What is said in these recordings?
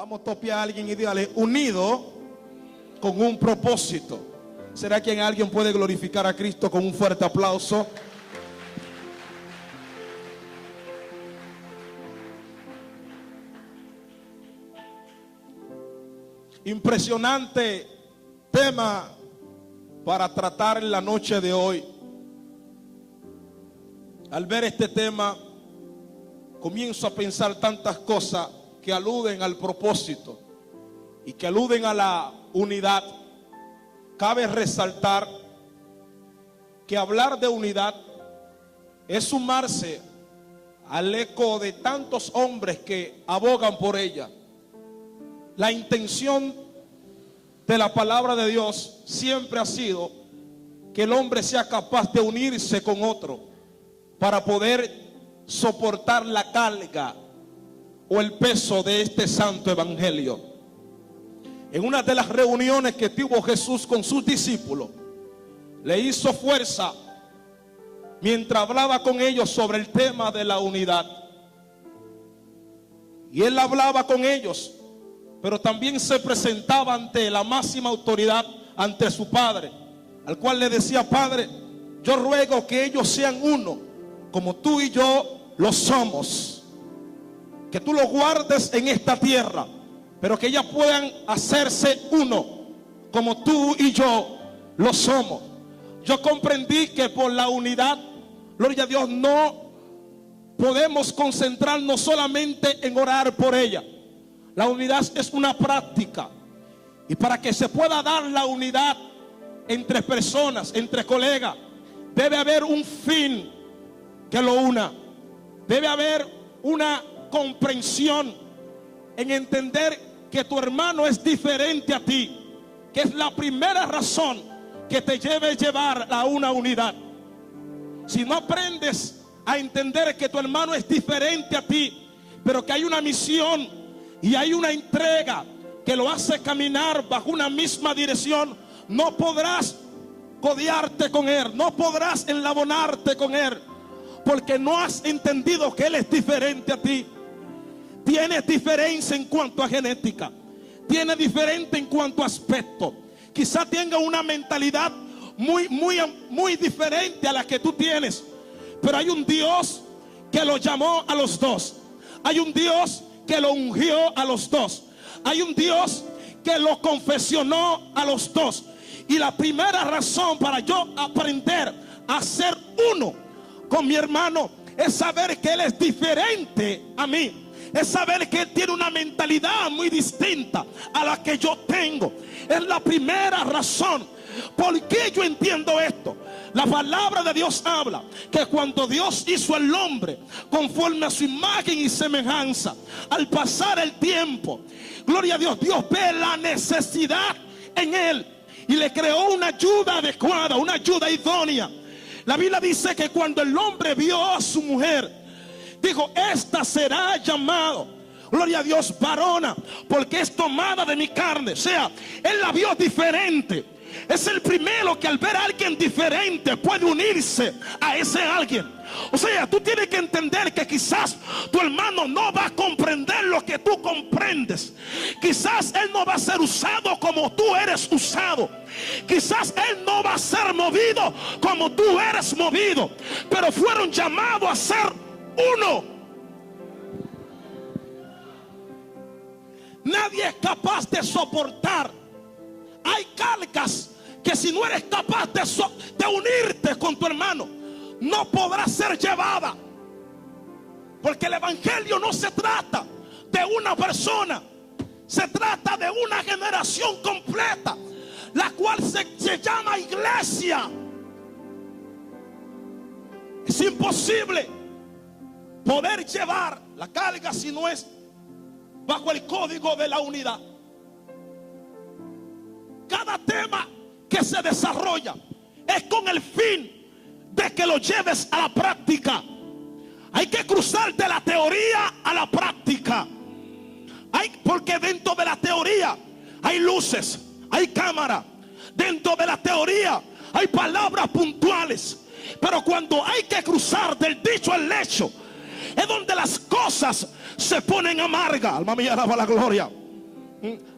Vamos a topear a alguien y dígale: unido con un propósito. ¿Será que alguien puede glorificar a Cristo con un fuerte aplauso? Impresionante tema para tratar en la noche de hoy. Al ver este tema, comienzo a pensar tantas cosas que aluden al propósito y que aluden a la unidad. Cabe resaltar que hablar de unidad es sumarse al eco de tantos hombres que abogan por ella. La intención de la palabra de Dios siempre ha sido que el hombre sea capaz de unirse con otro para poder soportar la carga o el peso de este santo evangelio. En una de las reuniones que tuvo Jesús con sus discípulos, le hizo fuerza mientras hablaba con ellos sobre el tema de la unidad. Y él hablaba con ellos, pero también se presentaba ante la máxima autoridad, ante su Padre, al cual le decía: Padre, yo ruego que ellos sean uno, como tú y yo lo somos. Que tú lo guardes en esta tierra, pero que ellas puedan hacerse uno, como tú y yo lo somos. Yo comprendí que por la unidad, gloria a Dios, no podemos concentrarnos solamente en orar por ella. La unidad es una práctica, y para que se pueda dar la unidad entre personas, entre colegas, debe haber un fin que lo una. Debe haber una comprensión en entender que tu hermano es diferente a ti, que es la primera razón que te lleve a llevar a una unidad. Si no aprendes a entender que tu hermano es diferente a ti, pero que hay una misión y hay una entrega que lo hace caminar bajo una misma dirección, no podrás codearte con él, no podrás enlabonarte con él, porque no has entendido que él es diferente a ti. Tienes diferencia en cuanto a genética, tiene diferente en cuanto a aspecto. Quizá tenga una mentalidad muy diferente a la que tú tienes, pero hay un Dios que lo llamó a los dos. Hay un Dios que lo ungió a los dos. Hay un Dios que lo confesionó a los dos. Y la primera razón para yo aprender a ser uno con mi hermano es saber que él es diferente a mí. Es saber que él tiene una mentalidad muy distinta a la que yo tengo. Es la primera razón. ¿Por qué yo entiendo esto? La palabra de Dios habla que cuando Dios hizo al hombre conforme a su imagen y semejanza, al pasar el tiempo, gloria a Dios, Dios ve la necesidad en él y le creó una ayuda adecuada, una ayuda idónea. La Biblia dice que cuando el hombre vio a su mujer, dijo: esta será llamado, gloria a Dios, varona, porque es tomada de mi carne. O sea, él la vio diferente. Es el primero que al ver a alguien diferente puede unirse a ese alguien. O sea, tú tienes que entender que quizás tu hermano no va a comprender lo que tú comprendes. Quizás él no va a ser usado como tú eres usado. Quizás él no va a ser movido como tú eres movido. Pero fueron llamados a ser uno. Nadie es capaz de soportar. Hay cargas que si no eres capaz de unirte con tu hermano, no podrás ser llevada. Porque el evangelio no se trata de una persona, se trata de una generación completa, la cual se llama iglesia. Es imposible poder llevar la carga si no es bajo el código de la unidad. Cada tema que se desarrolla es con el fin de que lo lleves a la práctica. Hay que cruzar de la teoría a la práctica. Porque dentro de la teoría hay luces, hay cámara. Dentro de la teoría hay palabras puntuales. Pero cuando hay que cruzar del dicho al hecho, es donde las cosas se ponen amargas. Alma mía, alaba la gloria.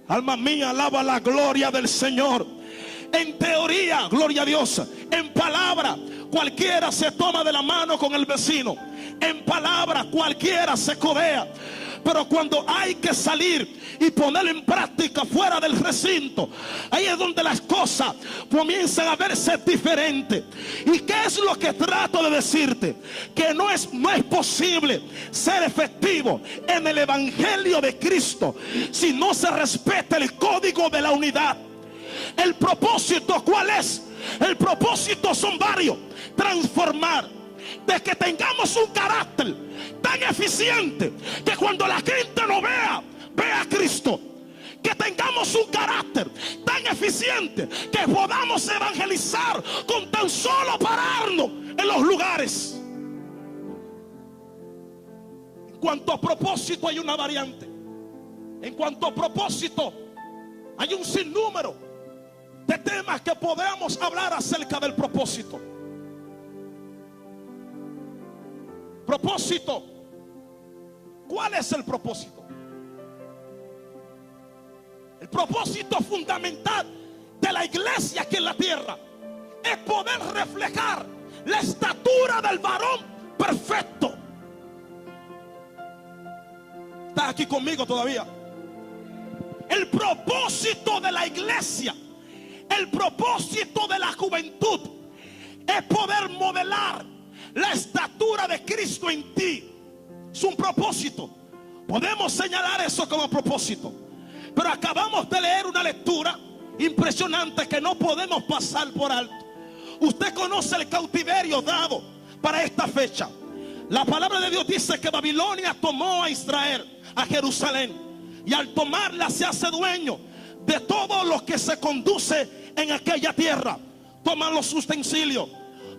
Alma mía, alaba la gloria del Señor. En teoría, gloria a Dios. En palabra, cualquiera se toma de la mano con el vecino. En palabra, cualquiera se codea. Pero cuando hay que salir y ponerlo en práctica fuera del recinto, ahí es donde las cosas comienzan a verse diferentes. ¿Y qué es lo que trato de decirte? Que no es posible ser efectivo en el evangelio de Cristo si no se respeta el código de la unidad. El propósito, ¿cuál es? El propósito son varios. Transformar, de que tengamos un carácter tan eficiente que cuando la gente lo vea, vea a Cristo. Que tengamos un carácter tan eficiente que podamos evangelizar con tan solo pararnos en los lugares. En cuanto a propósito, hay una variante. En cuanto a propósito, hay un sinnúmero de temas que podemos hablar acerca del propósito. Propósito. ¿Cuál es el propósito? El propósito fundamental de la iglesia aquí en la tierra es poder reflejar la estatura del varón perfecto. ¿Estás aquí conmigo todavía? El propósito de la iglesia, el propósito de la juventud es poder modelar la estatura de Cristo en ti. Es un propósito. Podemos señalar eso como propósito. Pero acabamos de leer una lectura impresionante que no podemos pasar por alto. Usted conoce el cautiverio dado para esta fecha. La palabra de Dios dice que Babilonia tomó a Israel, a Jerusalén, y al tomarla se hace dueño de todo lo que se conduce en aquella tierra. Toma los utensilios,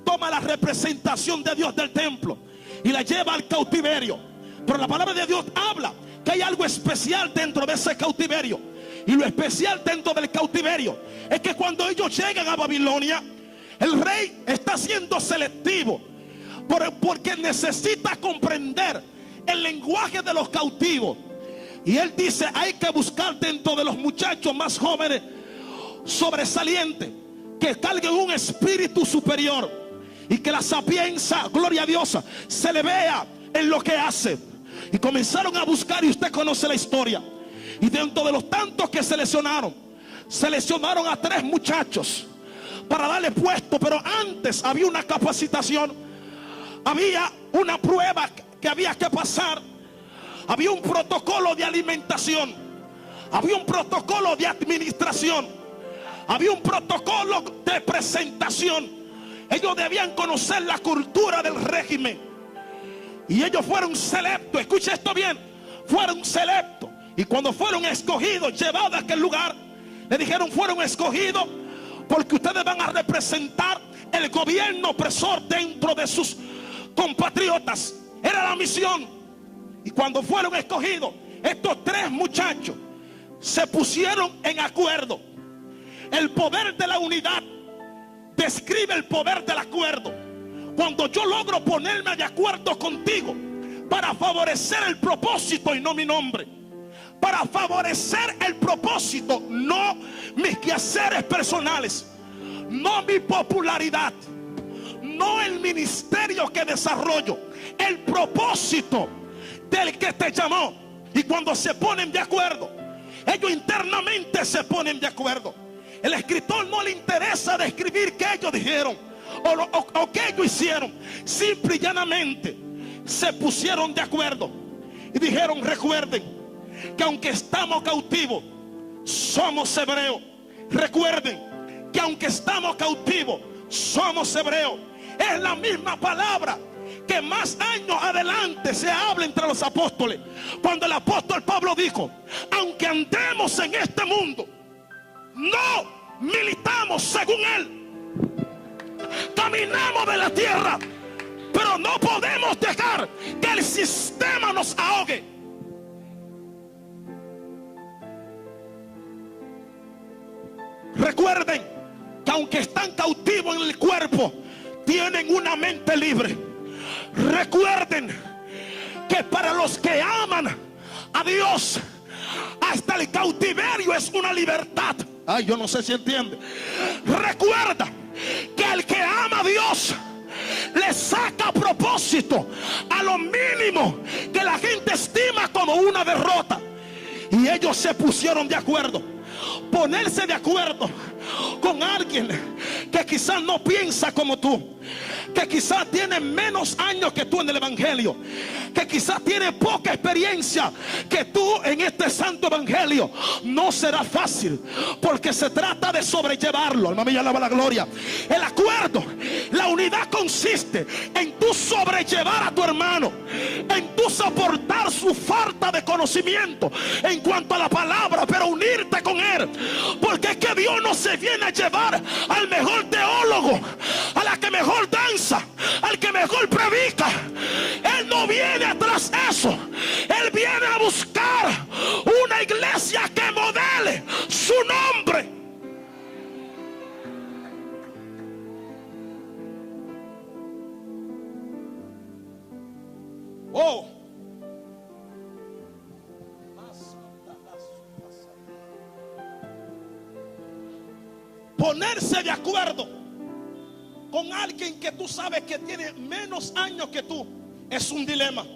toma la representación de Dios del templo y la lleva al cautiverio. Pero la palabra de Dios habla que hay algo especial dentro de ese cautiverio. Y lo especial dentro del cautiverio es que cuando ellos llegan a Babilonia, el rey está siendo selectivo, porque necesita comprender el lenguaje de los cautivos. Y él dice, hay que buscar dentro de los muchachos más jóvenes sobresalientes, que carguen un espíritu superior y que la sapiencia, gloria a Dios, se le vea en lo que hace. Y comenzaron a buscar, y usted conoce la historia. Y dentro de los tantos que seleccionaron a 3 muchachos para darle puesto. Pero antes había una capacitación, había una prueba que había que pasar, había un protocolo de alimentación, había un protocolo de administración, había un protocolo de presentación. Ellos debían conocer la cultura del régimen. Y ellos fueron selectos, escuche esto bien, fueron selectos. Y cuando fueron escogidos, llevados a aquel lugar, le dijeron, fueron escogidos porque ustedes van a representar el gobierno opresor dentro de sus compatriotas. Era la misión. Y cuando fueron escogidos, estos 3 muchachos se pusieron en acuerdo. El poder de la unidad describe el poder del acuerdo. Cuando yo logro ponerme de acuerdo contigo para favorecer el propósito y no mi nombre, para favorecer el propósito, no mis quehaceres personales, no mi popularidad, no el ministerio que desarrollo, el propósito del que te llamó. Y cuando se ponen de acuerdo, ellos internamente se ponen de acuerdo. El escritor no le interesa describir qué ellos dijeron o qué ellos hicieron. Simple y llanamente se pusieron de acuerdo y dijeron, recuerden que aunque estamos cautivos, somos hebreos. Recuerden que aunque estamos cautivos, somos hebreos. Es la misma palabra que más años adelante se habla entre los apóstoles, cuando el apóstol Pablo dijo, aunque andemos en este mundo, no militamos según él. Caminamos de la tierra, pero no podemos dejar que el sistema nos ahogue. Recuerden que aunque están cautivos en el cuerpo, tienen una mente libre. Recuerden que para los que aman a Dios, hasta el cautiverio es una libertad. Ay, yo no sé si entiende. Recuerda que el que ama a Dios le saca a propósito a lo mínimo que la gente estima como una derrota. Y ellos se pusieron de acuerdo. Ponerse de acuerdo con alguien que quizás no piensa como tú, que quizás tiene menos años que tú en el evangelio, que quizás tiene poca experiencia que tú en este santo evangelio, no será fácil, porque se trata de sobrellevarlo. Alma mía, alaba la gloria. El acuerdo, la unidad consiste en tú sobrellevar a tu hermano, en tú soportar su falta de conocimiento en cuanto a la palabra, pero unirte con él, porque es que Dios no se viene a llevar al mejor teólogo, a la que mejor danza, al que mejor predica. Él no viene atrás de eso. Él viene a buscar una iglesia que modele su nombre. Oh, ponerse de acuerdo con alguien que tú sabes que tiene menos años que tú es un dilema.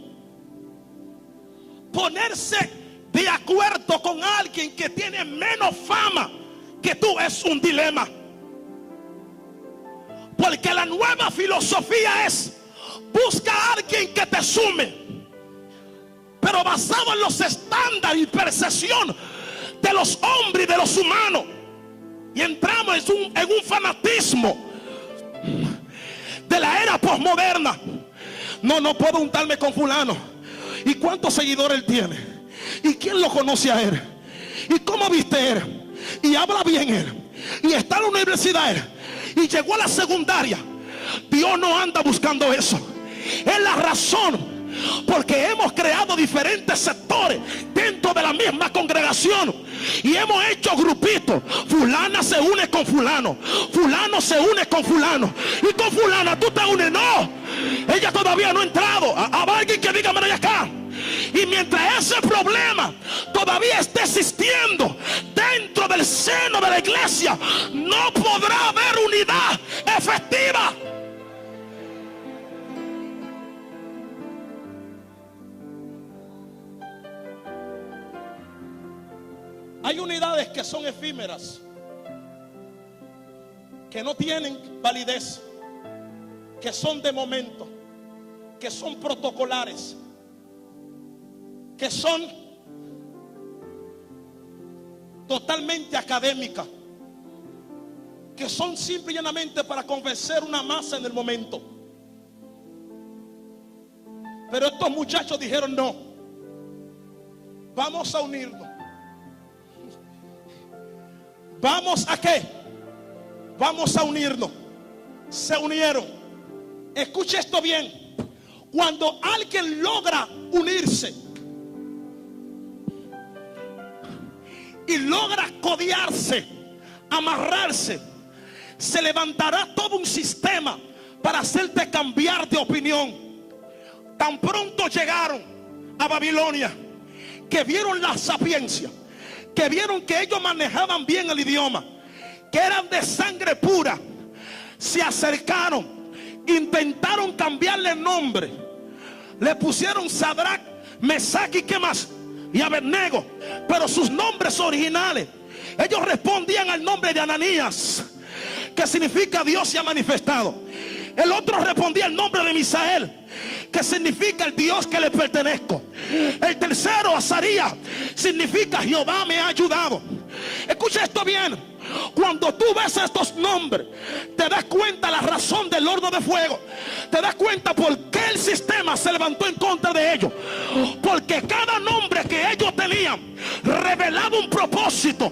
Ponerse de acuerdo con alguien que tiene menos fama que tú es un dilema. Porque la nueva filosofía es: busca a alguien que te sume, pero basado en los estándares y percepción de los hombres y de los humanos. Y entramos en un fanatismo de la era posmoderna. No puedo juntarme con fulano. ¿Y cuántos seguidores él tiene? ¿Y quién lo conoce a él? ¿Y cómo viste él? ¿Y habla bien él? ¿Y está en la universidad él? ¿Y llegó a la secundaria? Dios no anda buscando eso. Es la razón porque hemos creado diferentes sectores dentro de la misma congregación y hemos hecho grupitos. Fulana se une con fulano, fulano se une con fulano, y con fulana tú te unes. No, ella todavía no ha entrado. Habrá alguien que diga: mira acá. Y mientras ese problema todavía esté existiendo dentro del seno de la iglesia, no podrá haber unidad efectiva. Hay unidades que son efímeras, que no tienen validez, que son de momento, que son protocolares, que son totalmente académicas, que son simple y llanamente para convencer una masa en el momento. Pero estos muchachos dijeron: no, vamos a unirnos. ¿Vamos a qué? Vamos a unirnos. Se unieron. Escuche esto bien. Cuando alguien logra unirse y logra codearse, amarrarse, se levantará todo un sistema para hacerte cambiar de opinión. Tan pronto llegaron a Babilonia, que vieron la sapiencia, que vieron que ellos manejaban bien el idioma, que eran de sangre pura, se acercaron, intentaron cambiarle el nombre, le pusieron Sadrach, Mesach y qué más, y Abednego, pero sus nombres originales, ellos respondían al nombre de Ananías, que significa Dios se ha manifestado. El otro respondía el nombre de Misael, que significa el Dios que le pertenezco. El tercero, Azarías, significa Jehová me ha ayudado. Escucha esto bien. Cuando tú ves estos nombres, te das cuenta la razón del horno de fuego. Te das cuenta por qué el sistema se levantó en contra de ellos. Porque cada nombre que ellos tenían revelaba un propósito.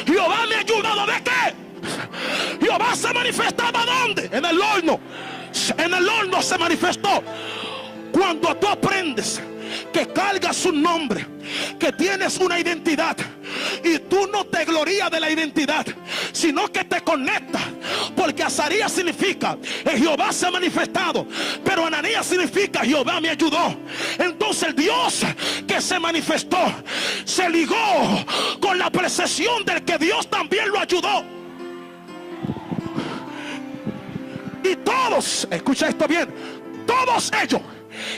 Jehová me ha ayudado. ¿De qué? Jehová se manifestaba ¿dónde? En el horno. En el horno se manifestó. Cuando tú aprendes que cargas un nombre, que tienes una identidad, y tú no te glorías de la identidad, sino que te conectas porque Azarías significa Jehová se ha manifestado, pero Ananías significa Jehová me ayudó. Entonces el Dios que se manifestó se ligó con la precesión del que Dios también lo ayudó. Y todos, escucha esto bien, todos ellos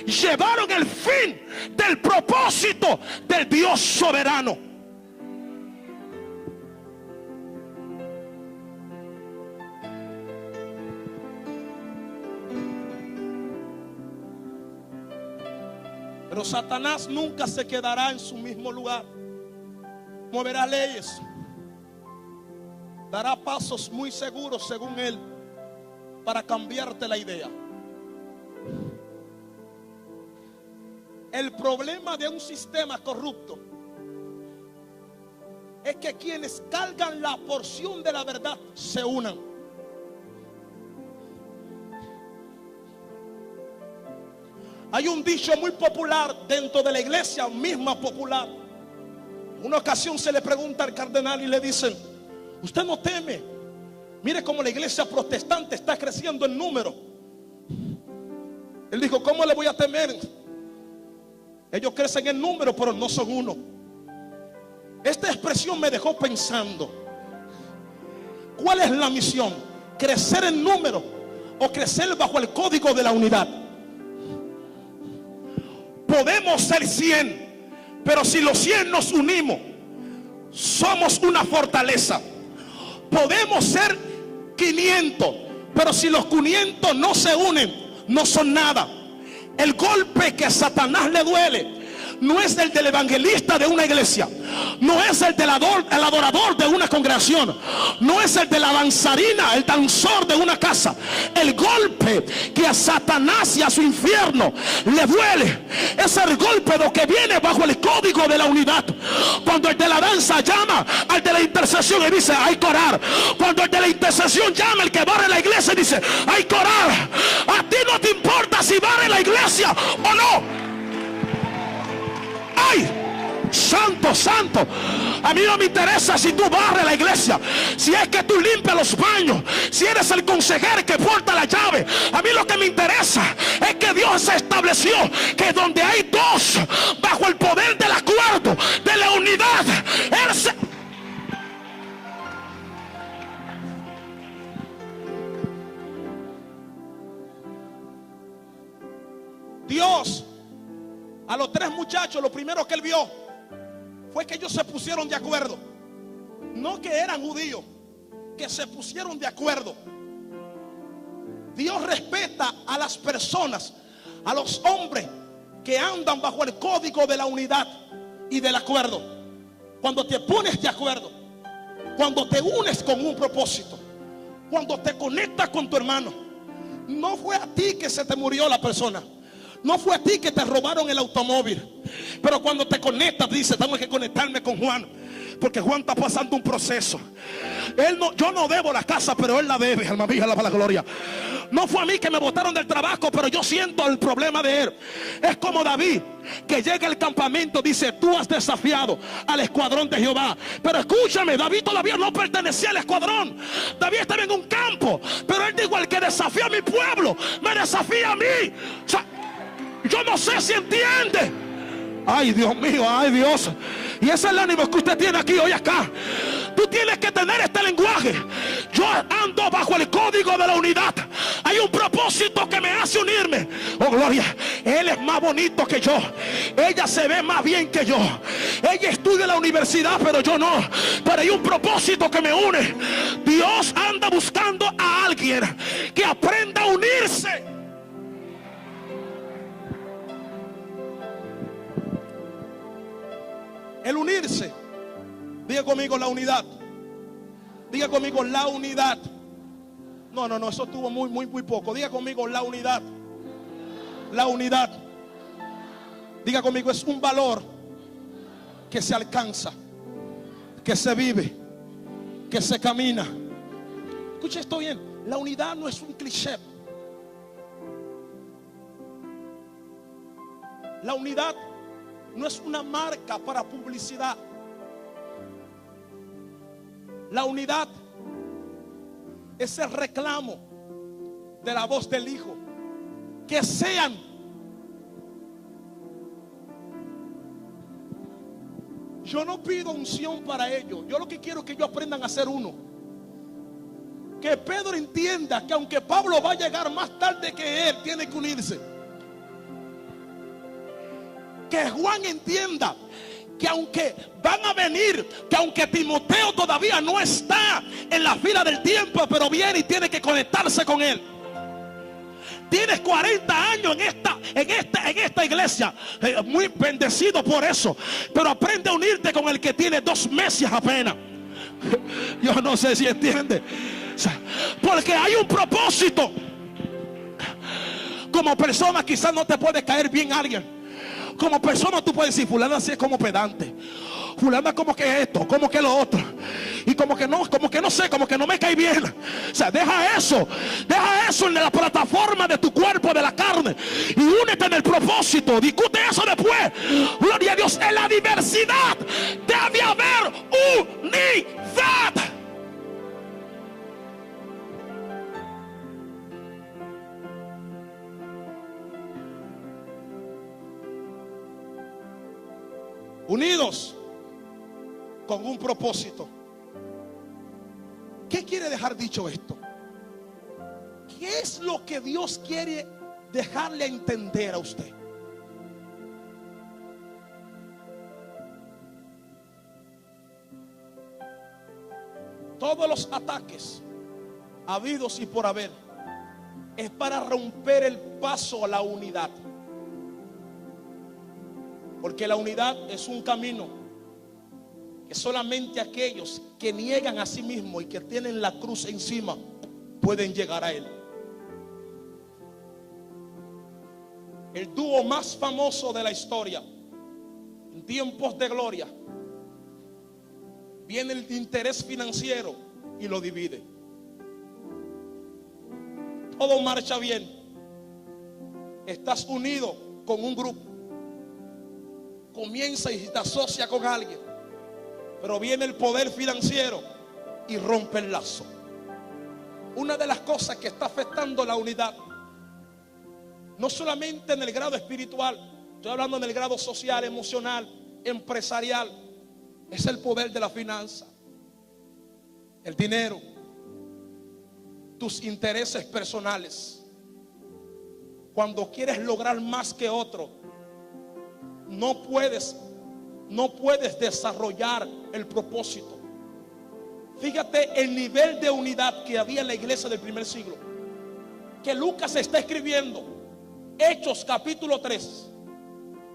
llevaron el fin del propósito del Dios soberano. Pero Satanás nunca se quedará en su mismo lugar. Moverá leyes, dará pasos muy seguros según él para cambiarte la idea. El problema de un sistema corrupto es que quienes cargan la porción de la verdad se unan. Hay un dicho muy popular dentro de la iglesia misma popular. En una ocasión se le pregunta al cardenal y le dicen: usted no teme, mire cómo la iglesia protestante está creciendo en número. Él dijo: ¿cómo le voy a temer? Ellos crecen en número, pero no son uno. Esta expresión me dejó pensando: ¿cuál es la misión? ¿Crecer en número o crecer bajo el código de la unidad? Podemos ser 100, pero si los 100 nos unimos, somos una fortaleza. Podemos ser 500, pero si los 500 no se unen, no son nada. El golpe que a Satanás le duele no es el del evangelista de una iglesia, no es el del adorador de una congregación, no es el de la danzarina, el danzor de una casa. El golpe que a Satanás y a su infierno le duele es el golpe de lo que viene bajo el código de la unidad. Cuando el de la danza llama al de la intercesión y dice: hay que orar. Cuando el de la intercesión llama al que barre la iglesia y dice: hay que orar. A ti no te importa si barre la iglesia o no. ¡Ay! Santo, santo. A mí no me interesa si tú barres la iglesia, si es que tú limpias los baños, si eres el consejero que porta la llave. A mí lo que me interesa es que Dios estableció que donde hay dos bajo el poder del acuerdo, de la unidad, Él se... Dios, a los 3 muchachos, lo primero que él vio fue que ellos se pusieron de acuerdo. No que eran judíos, que se pusieron de acuerdo. Dios respeta a las personas, a los hombres que andan bajo el código de la unidad y del acuerdo. Cuando te pones de acuerdo, cuando te unes con un propósito, cuando te conectas con tu hermano. No fue a ti que se te murió la persona, no fue a ti que te robaron el automóvil, pero cuando te conectas dices: tengo que conectarme con Juan, porque Juan está pasando un proceso. Yo no debo la casa, pero él la debe. Alma mía, la gloria. No fue a mí que me botaron del trabajo, pero yo siento el problema de él. Es como David, que llega al campamento, dice: tú has desafiado al escuadrón de Jehová. Pero escúchame, David todavía no pertenecía al escuadrón. David estaba en un campo, pero él dijo: el que desafía a mi pueblo me desafía a mí. O sea, yo no sé si entiende. Ay, Dios mío, ay, Dios. Y ese es el ánimo que usted tiene aquí hoy acá. Tú tienes que tener este lenguaje. Yo ando bajo el código de la unidad. Hay un propósito que me hace unirme. Oh, gloria. Él es más bonito que yo. Ella se ve más bien que yo. Ella estudia en la universidad, pero yo no. Pero hay un propósito que me une. Dios anda buscando a alguien que aprenda a unirse. El unirse. Diga conmigo: la unidad. Diga conmigo: la unidad. No, eso estuvo muy poco. Diga conmigo: la unidad. La unidad. Diga conmigo: es un valor que se alcanza, que se vive, que se camina. Escuche esto bien: la unidad no es un cliché. La unidad no es una marca para publicidad. La unidad ese reclamo de la voz del Hijo. Que sean yo no pido unción para ellos. Yo lo que quiero es que ellos aprendan a ser uno. Que Pedro entienda que aunque Pablo va a llegar más tarde que él, tiene que unirse. Que Juan entienda que aunque van a venir, que aunque Timoteo todavía no está en la fila del tiempo, pero viene y tiene que conectarse con él. Tienes 40 años en esta iglesia, muy bendecido por eso, pero aprende a unirte con el que tiene 2 meses apenas. Yo no sé si entiende, porque hay un propósito. Como persona quizás no te puede caer bien alguien. Como persona tú puedes decir, fulana así es como pedante, fulana como que esto, como que lo otro, y como que no sé, como que no me cae bien. O sea, deja eso en la plataforma de tu cuerpo, de la carne, y únete en el propósito. Discute eso después. Gloria a Dios. En la diversidad debe haber unidad. Unidos con un propósito. ¿Qué quiere dejar dicho esto? ¿Qué es lo que Dios quiere dejarle a entender a usted? Todos los ataques habidos y por haber es para romper el paso a la unidad. Porque la unidad es un camino que solamente aquellos que niegan a sí mismos y que tienen la cruz encima pueden llegar a él. El dúo más famoso de la historia, en tiempos de gloria, viene el interés financiero y lo divide. Todo marcha bien. Estás unido con un grupo. Comienza y te asocia con alguien, pero viene el poder financiero y rompe el lazo. Una de las cosas que está afectando la unidad, no solamente en el grado espiritual, estoy hablando en el grado social, emocional, empresarial, es el poder de la finanza, el dinero, tus intereses personales. Cuando quieres lograr más que otro, no puedes desarrollar el propósito. Fíjate el nivel de unidad que había en la iglesia del primer siglo, que Lucas está escribiendo. Hechos capítulo 3.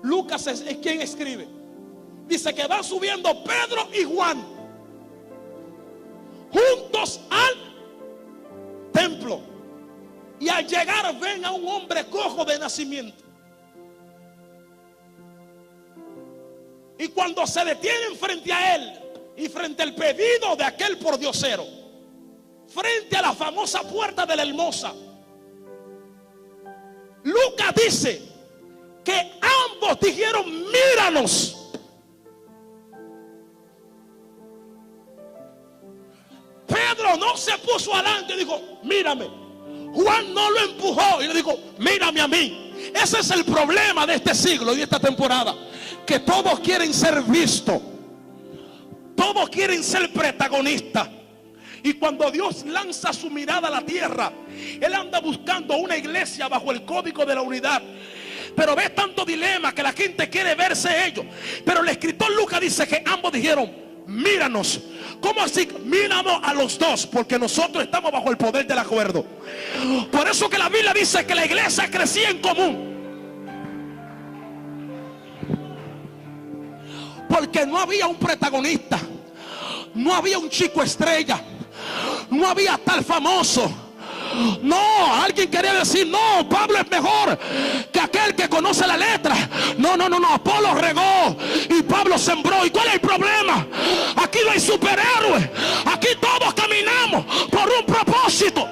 Lucas es quien escribe. Dice que van subiendo Pedro y Juan juntos al templo, y al llegar ven a un hombre cojo de nacimiento. Y cuando se detienen frente a él y frente al pedido de aquel pordiosero, frente a la famosa puerta de la Hermosa, Lucas dice que ambos dijeron: míranos. Pedro no se puso adelante y dijo: mírame. Juan no lo empujó y le dijo: mírame a mí. Ese es el problema de este siglo y de esta temporada, que todos quieren ser vistos, todos quieren ser protagonistas. Y cuando Dios lanza su mirada a la tierra, Él anda buscando una iglesia bajo el código de la unidad. Pero ve tanto dilema que la gente quiere verse ellos. Pero el escritor Lucas dice que ambos dijeron: míranos. ¿Cómo así? Míramos a los dos, porque nosotros estamos bajo el poder del acuerdo. Por eso que la Biblia dice que la iglesia crecía en común, porque no había un protagonista, no había un chico estrella, no había tal famoso. No, alguien quería decir: no, Pablo es mejor que aquel que conoce la letra. No, Apolo regó y Pablo sembró. ¿Y cuál es el problema? Aquí no hay superhéroes, aquí todos caminamos por un propósito.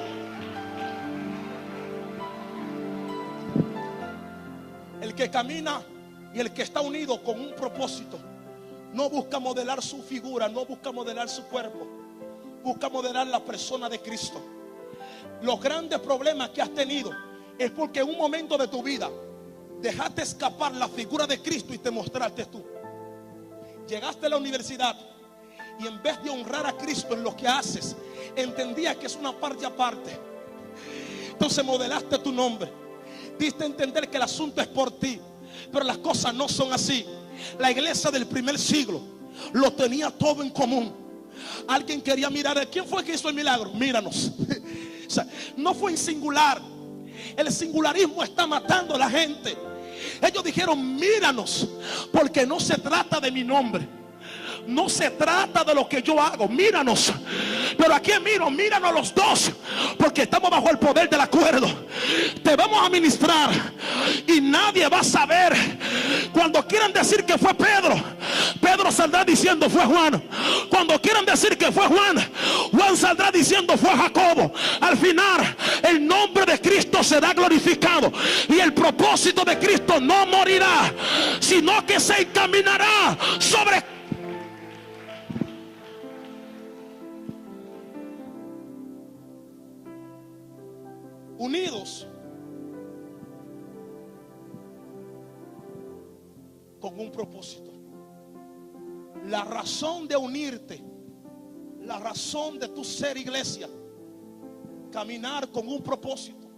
El que camina y el que está unido con un propósito no busca modelar su figura, no busca modelar su cuerpo, busca modelar la persona de Cristo. Los grandes problemas que has tenido es porque en un momento de tu vida dejaste escapar la figura de Cristo y te mostraste tú. Llegaste a la universidad y en vez de honrar a Cristo en lo que haces, entendías que es una parte aparte. Entonces modelaste tu nombre, diste a entender que el asunto es por ti, pero las cosas no son así. La iglesia del primer siglo lo tenía todo en común. Alguien quería mirar a quién fue que hizo el milagro. Míranos. O sea, no fue en singular. El singularismo está matando a la gente. Ellos dijeron: míranos, porque no se trata de mi nombre, no se trata de lo que yo hago. Míranos. Pero ¿a quién miro? Míranos los dos, porque estamos bajo el poder del acuerdo. Te vamos a ministrar y nadie va a saber. Cuando quieran decir que fue Pedro, Pedro saldrá diciendo fue Juan. Cuando quieran decir que fue Juan, Juan saldrá diciendo fue Jacobo. Al final el nombre de Cristo será glorificado y el propósito de Cristo no morirá, sino que se encaminará sobre. Unidos con un propósito. La razón de unirte, la razón de tu ser iglesia, caminar con un propósito,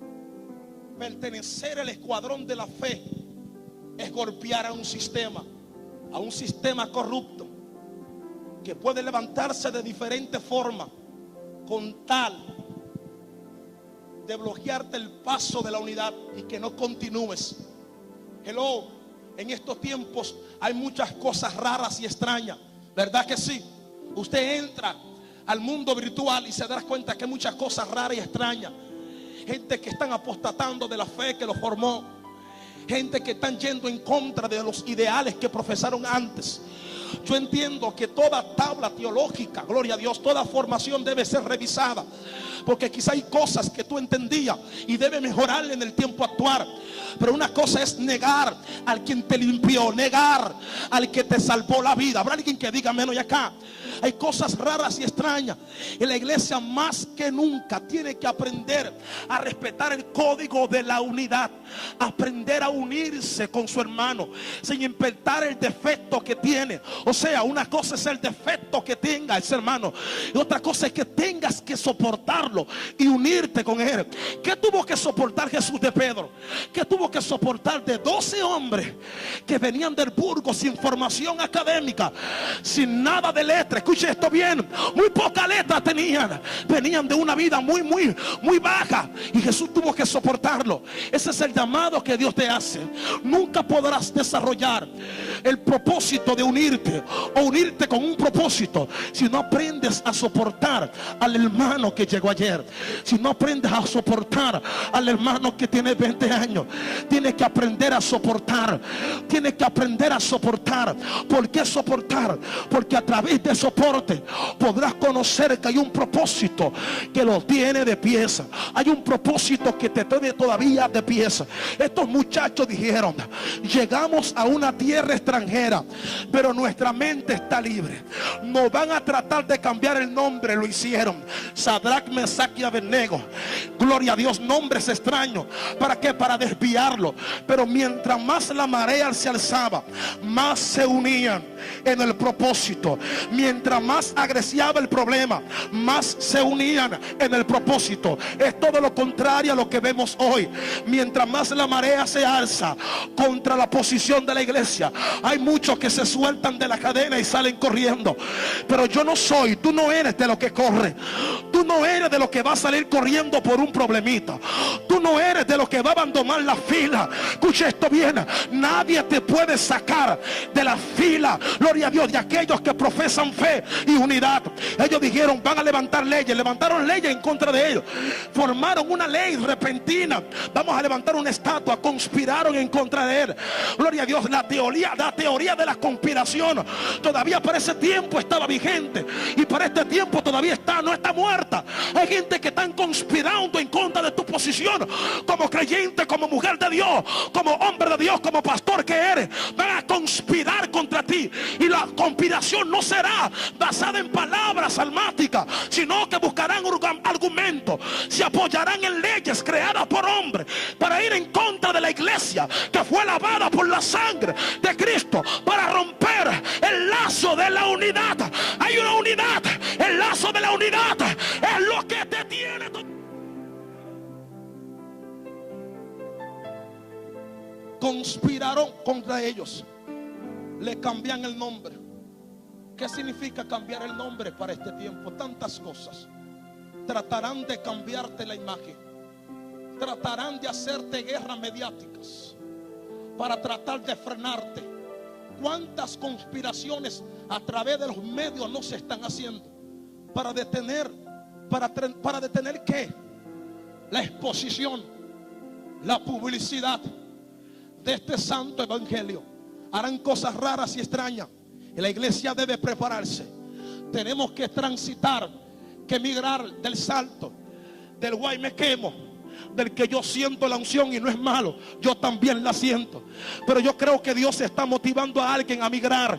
pertenecer al escuadrón de la fe, es golpear a un sistema corrupto que puede levantarse de diferentes formas con tal de bloquearte el paso de la unidad y que no continúes. Hello, en estos tiempos hay muchas cosas raras y extrañas, ¿verdad que sí? Usted entra al mundo virtual y se da cuenta que hay muchas cosas raras y extrañas. Gente que están apostatando de la fe que los formó, gente que están yendo en contra de los ideales que profesaron antes. Yo entiendo que toda tabla teológica, gloria a Dios, toda formación debe ser revisada, porque quizá hay cosas que tú entendías y debe mejorarle en el tiempo actual. Pero una cosa es negar al quien te limpió, negar al que te salvó la vida. Habrá alguien que diga menos y acá. Hay cosas raras y extrañas. Y la iglesia más que nunca tiene que aprender a respetar el código de la unidad. Aprender a unirse con su hermano sin importar el defecto que tiene. O sea, una cosa es el defecto que tenga ese hermano y otra cosa es que tengas que soportarlo y unirte con él. ¿Qué tuvo que soportar Jesús de Pedro? ¿Qué tuvo que soportar de 12 hombres que venían del burgo sin formación académica, sin nada de letra? Escuche esto bien, muy poca letra tenían, venían de una vida muy baja y Jesús tuvo que soportarlo. Ese es el llamado que Dios te hace. Nunca podrás desarrollar el propósito de unirte o unirte con un propósito si no aprendes a soportar al hermano que llegó ayer, si no aprendes a soportar al hermano que tiene 20 años. Tienes que aprender a soportar, tienes que aprender a soportar. ¿Por qué soportar? Porque a través de soporte podrás conocer que hay un propósito que lo tiene de pieza, hay un propósito que te tiene todavía de pieza. Estos muchachos dijeron: llegamos a una tierra extranjera, pero nuestra mente está libre. Nos van a tratar de cambiar el nombre, lo hicieron. Sadrach, Mesach y Abednego, gloria a Dios, nombres extraños. ¿Para qué? Para desviarlo. Pero mientras más la marea se alzaba, más se unían en el propósito. Mientras más agresiava el problema, más se unían en el propósito. Es todo lo contrario a lo que vemos hoy. Mientras más la marea se alza contra la posición de la iglesia, hay muchos que se sueltan de la cadena y salen corriendo. Pero yo no soy, tú no eres de lo que corre, tú no eres de lo que va a salir corriendo por un problemita, tú no eres de lo que va a abandonar la fila. Escucha esto bien, nadie te puede sacar de la fila, gloria a Dios, de aquellos que profesan fe y unidad. Ellos dijeron: van a levantar leyes, levantaron leyes en contra de ellos, formaron una ley repentina, vamos a levantar una estatua, conspiraron en contra de él. Gloria a Dios, la teoría de la conspiración todavía para ese tiempo estaba vigente y para este tiempo todavía está, no está muerta. puerta. Hay gente que están conspirando en contra de tu posición como creyente, como mujer de Dios, como hombre de Dios, como pastor que eres. Van a conspirar contra ti, y la conspiración no será basada en palabras almáticas, sino que buscarán argumentos, se apoyarán en leyes creadas por hombres para ir en contra de la iglesia que fue lavada por la sangre de Cristo, para romper el lazo de la unidad. Hay una unidad, el lazo de la unidad es lo que te tiene. Conspiraron contra ellos, le cambian el nombre. ¿Qué significa cambiar el nombre para este tiempo? Tantas cosas. Tratarán de cambiarte la imagen, tratarán de hacerte guerras mediáticas para tratar de frenarte. ¿Cuántas conspiraciones a través de los medios no se están haciendo para detener qué? La exposición, la publicidad de este santo evangelio. Harán cosas raras y extrañas, y la iglesia debe prepararse. Tenemos que transitar, que migrar del salto, del guay me quemo, del que yo siento la unción y no es malo, yo también la siento. Pero yo creo que Dios está motivando a alguien a migrar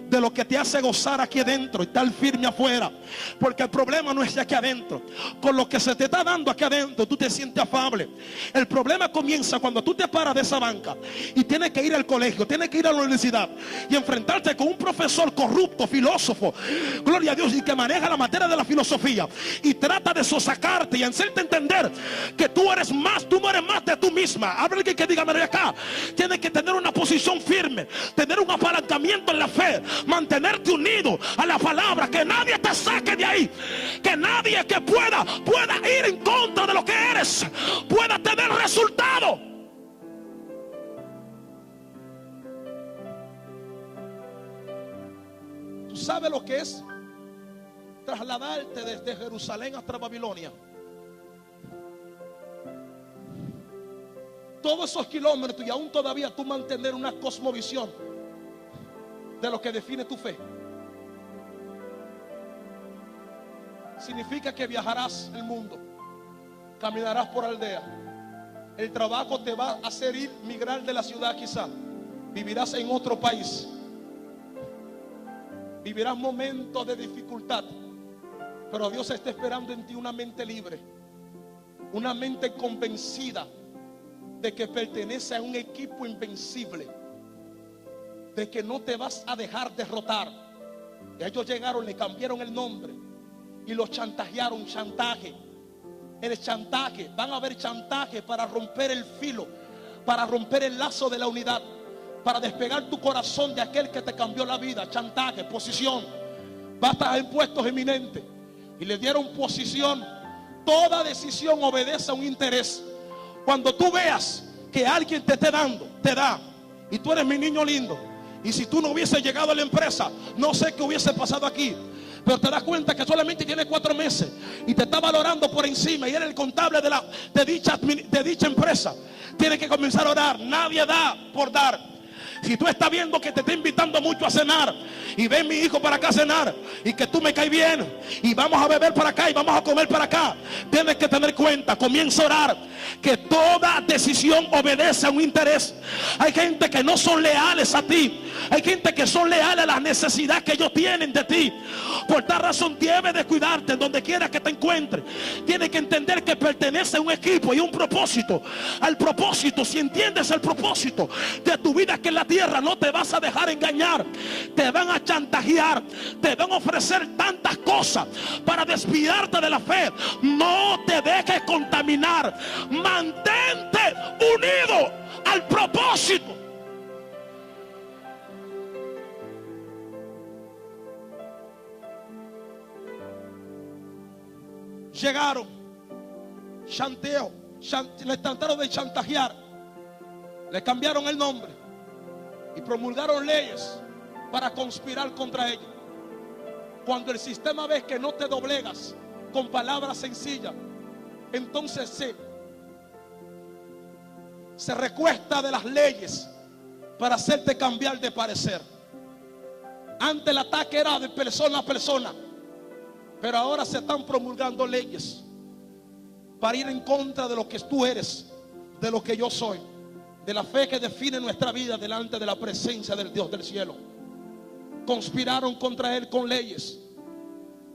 de lo que te hace gozar aquí adentro y estar firme afuera, porque el problema no es aquí adentro. Con lo que se te está dando aquí adentro tú te sientes afable. El problema comienza cuando tú te paras de esa banca y tienes que ir al colegio, tienes que ir a la universidad y enfrentarte con un profesor corrupto, filósofo, gloria a Dios, y que maneja la materia de la filosofía y trata de sosacarte y hacerte entender que tú eres más, tú no eres más de tú misma. Habla alguien que diga, mira acá, tienes que tener una posición firme, tener un apalancamiento en la fe, mantenerte unido a la palabra, que nadie te saque de ahí, que nadie que pueda ir en contra de lo que eres pueda tener resultado. ¿Tú sabes lo que es trasladarte desde Jerusalén hasta Babilonia? Todos esos kilómetros, y aún todavía tú mantener una cosmovisión de lo que define tu fe. Significa que viajarás el mundo, caminarás por aldea. El trabajo te va a hacer migrar de la ciudad quizá. Vivirás en otro país. Vivirás momentos de dificultad. Pero Dios está esperando en ti una mente libre, una mente convencida de que pertenece a un equipo invencible, de que no te vas a dejar derrotar. Ellos llegaron, le cambiaron el nombre y los chantajearon. Chantaje, el chantaje, van a haber chantaje para romper el filo, para romper el lazo de la unidad, para despegar tu corazón de aquel que te cambió la vida. Chantaje, posición, va a estar en puestos eminentes y le dieron posición. Toda decisión obedece a un interés. Cuando tú veas que alguien te esté dando, te da, y tú eres mi niño lindo, y si tú no hubiese llegado a la empresa, no sé qué hubiese pasado aquí, pero te das cuenta que solamente tienes 4 meses y te está valorando por encima y eres el contable de dicha empresa. Tienes que comenzar a orar. Nadie da por dar. Si tú estás viendo que te está invitando mucho a cenar, y ven mi hijo para acá a cenar, y que tú me caes bien, y vamos a beber para acá y vamos a comer para acá, tienes que tener cuenta, comienza a orar, que toda decisión obedece a un interés. Hay gente que no son leales a ti, hay gente que son leales a las necesidades que ellos tienen de ti. Por tal razón debes de cuidarte en donde quiera que te encuentres. Tienes que entender que pertenece a un equipo y un propósito. Al propósito, si entiendes el propósito de tu vida que en la tierra, no te vas a dejar engañar. Te van a chantajear, te van a ofrecer tantas cosas para desviarte de la fe. No te dejes contaminar. Mantente unido al propósito. Llegaron, chanteo, le trataron de chantajear, le cambiaron el nombre y promulgaron leyes para conspirar contra ellos. Cuando el sistema ve que no te doblegas con palabras sencillas, entonces se recuesta de las leyes para hacerte cambiar de parecer. Antes el ataque era de persona a persona. Pero ahora se están promulgando leyes para ir en contra de lo que tú eres, de lo que yo soy, de la fe que define nuestra vida delante de la presencia del Dios del cielo. Conspiraron contra él con leyes,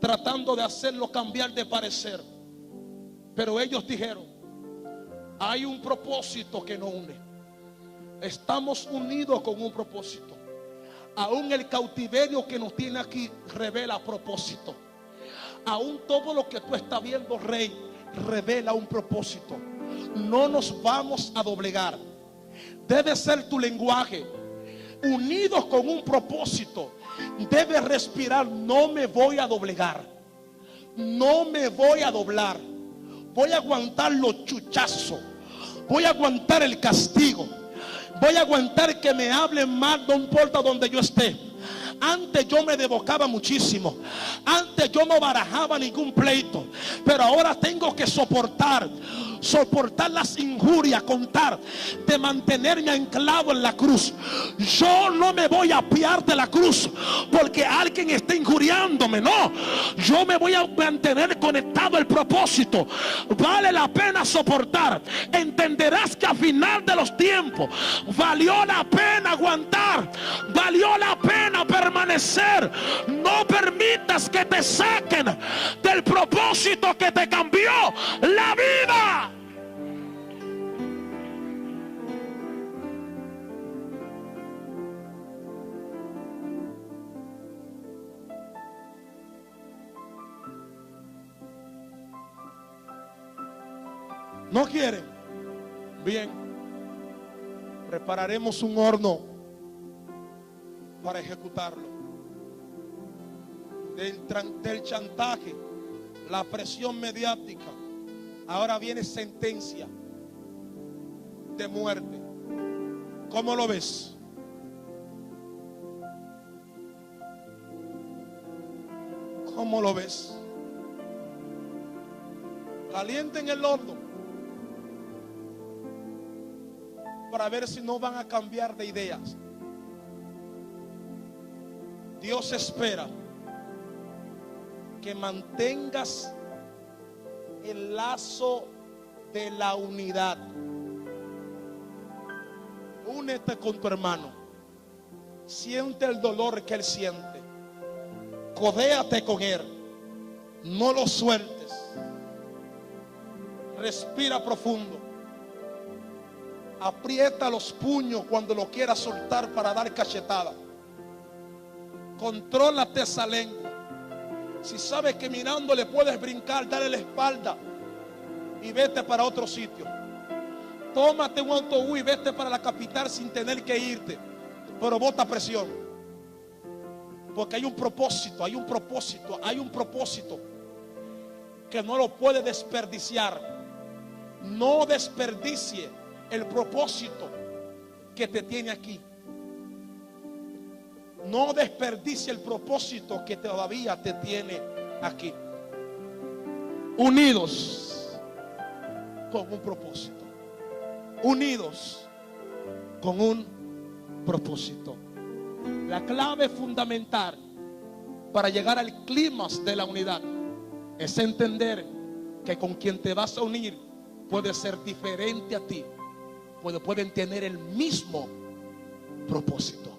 tratando de hacerlo cambiar de parecer. Pero ellos dijeron: hay un propósito que nos une. Estamos unidos con un propósito. Aún el cautiverio que nos tiene aquí revela propósito. Aún todo lo que tú estás viendo, rey, revela un propósito. No nos vamos a doblegar. Debe ser tu lenguaje. Unidos con un propósito. Debes respirar: no me voy a doblegar. No me voy a doblar. Voy a aguantar los chuchazos. Voy a aguantar el castigo. Voy a aguantar que me hablen mal, no importa donde yo esté. Antes yo me desbocaba muchísimo. Antes yo no barajaba ningún pleito. Pero ahora tengo que soportar las injurias, contar, de mantenerme anclado en la cruz. Yo no me voy a apiar de la cruz porque alguien está injuriándome. No, yo me voy a mantener conectado al propósito. Vale la pena soportar. Entenderás que al final de los tiempos valió la pena aguantar, valió la pena permanecer. No permitas que te saquen del propósito que te cambió la vida. ¿No quieren? Bien, prepararemos un horno para ejecutarlo. Del chantaje, la presión mediática, ahora viene sentencia de muerte. ¿Cómo lo ves? ¿Cómo lo ves? Calienten el horno para ver si no van a cambiar de ideas. Dios espera que mantengas el lazo de la unidad. Únete con tu hermano. Siente el dolor que él siente. Codéate con él. No lo sueltes. Respira profundo. Aprieta los puños cuando lo quieras soltar para dar cachetada. Contrólate esa lengua. Si sabes que mirándole puedes brincar, dale la espalda y vete para otro sitio. Tómate un autobús y vete para la capital sin tener que irte. Pero bota presión. Porque hay un propósito, hay un propósito, hay un propósito que no lo puede desperdiciar. No desperdicie el propósito que te tiene aquí. No desperdicie el propósito que todavía te tiene aquí. Unidos con un propósito. Unidos con un propósito. La clave fundamental para llegar al clímax de la unidad es entender que con quien te vas a unir puede ser diferente a ti. Pueden tener el mismo propósito.